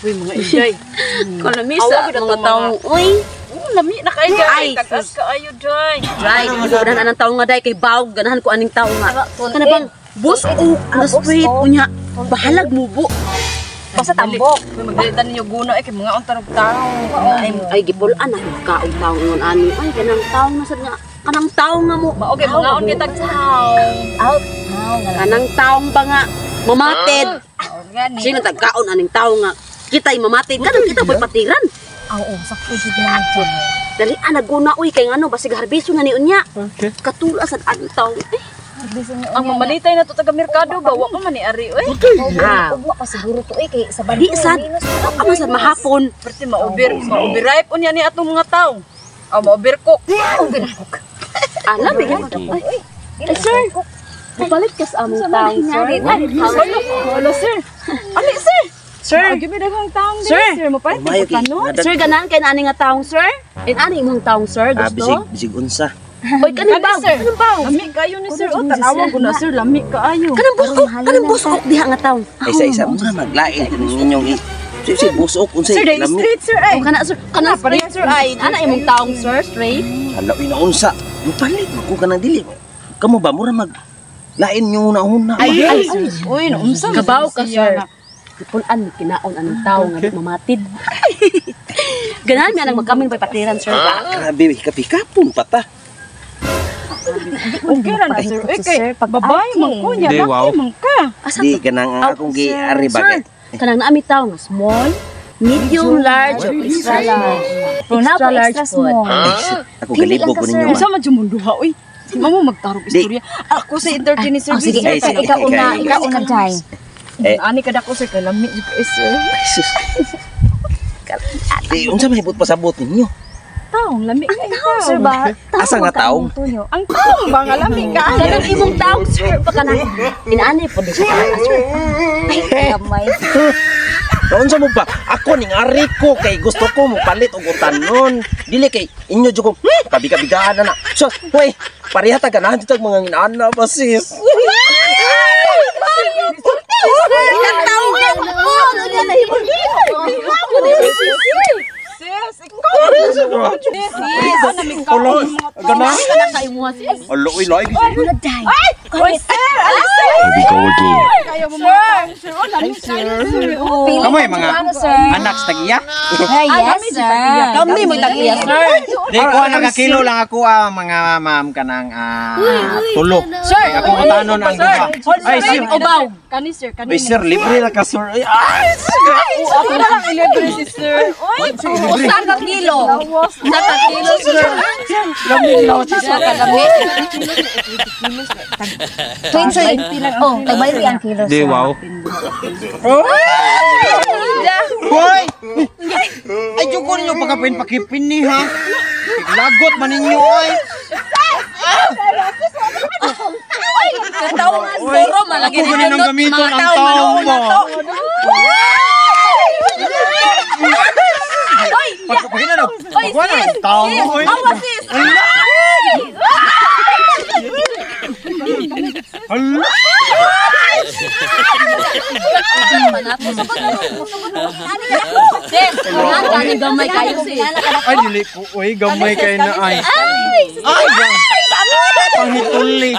Uy, mga inday. Kalamisa, mga taong, uy. Lami na kayo, Day. Tagas ka ayo, Day. Day, ganahan ang taong nga, Day, kay Bawg. Ganahan ko aning taong nga. Kana bang, bus o, na straight po niya. Bahalag mo po. Basta tambok. Magdalitan ninyo guna, kay mga untarong tao. Ay, gipulaan na, kaong taong ngon ani. Ay, ganang taong na sad nga. Kanang taong nga mo. Okay, mga on kita tao. Out. Kanang taong ba nga, mamatid. Sino tagkaon aning taong nga. Kita'y mamatid. Kanang kita po'y patiran. Oo, sakto jud na ito. Dali, naguna, uy, kay nga no, basig harbiso na niyon niya. Katula sad aning taong. Ang mamalitay na to taga merkado ba? Wa ka man ni ari, oy. Ugwa pa siguro to kay sa Di sad, ama sad mahapon. Perti ma-overripe unya ni atong mga tao. O ma-overcook. Alam, bigyan mo daw. Ay, sir, mapalit ka sa among taong, sir. Hello, sir. Ali, sir. Sir, give me daghang taong din, sir. Mapalit ka no? Sir, ganan kay nani nga taong, sir? Ani imong taong, sir, gusto? Bisig unsa. Oy, kanang baw, kanang baw. Lami kayo ni sir. O, tanawag ko na, sir. Lami kaayo. Kanang busok diha nga taong. Isa-isa mo na maglain ninyong si busok unsay Sir, day straight, sir. Ay, Kana straight, sir, ay. Ana imong taong, sir, straight. Halawi na unsa. Mupalit ko ka nang dili. Kamo ba mura mag lain nyo una-una. ay, uy, naunsa. Kabaw ka, sir. Ipulan ni kinaon anong taong nga mamatid. Ganahan mi anang magkamin pa'y patiran, sir. Grabe, hikap-hikapon pata. Okay ra na, sir. Eh, kay babae man ko niya. Laki man ka. Di ka nang akong gi-ari bagay. Kanang naami taong nga small, medium, large, o extra large. Extra large small. Ako galibog ko ninyo. Unsa man jud duha, uy. Di mo magtarong istorya. Ako sa entertain sir. Sige, Ay, sige, ikaw una, Jai. Ani kada ko sir kay lami jud ka sir. Sus. Di unsa mahibot pasabot ninyo? Taong lami kay Sir ba? Asa nga taong? Ang taong ba nga lami ka? Kanang imong taong, sir, baka na. Inaani po, di siya kanang, sir. Gamay. Unsa mo ba? Ako ning ari ko kay gusto ko mo palit og utanon. Dili kay inyo jud ko kabiga-bigaan na. So, hoy, pareha ta ganahan jud mga inana ba sis? Sis, ikaw. Sis, ana mi ka. Ganahan Kana ka imuha, sis. Alo, uy, loy. Oy, sir, ali sir. Here we go again. Kayo mo sir. Oh, lami kayo sir. Kamoy mga anak sa tagiya? Yes, sir. Kami mo tagiya, sir. Di ko nagakilo lang ako mga ma'am kanang tulo. Sir, Kaya akong utanon ang duha. Ay, sir. Ubaw. Kani sir, kani. Uy, sir, libre na ka, sir. Ay, Ako na lang ilibre si sir. Oy, Usa ka kilo. Usa ka kilo, sir. Usa ka lami. 20. Oh, tagbayad ang kilo. Di, wow. Hoy! Ay, jugo ninyo pagkapin-pakipin ni, ha? Lagot man ninyo, ay. Katawa nga, siguro, malagi Ako ganin ang gamito ng taong mo. Pagkapahin na, no? Pagkapahin na, taong mo, ay. Awa, sis. Hala! Sis, kanang gamay kayo, sis. Ay, dili ko. Uy, gamay kayo na, ay. Ay, pangituli.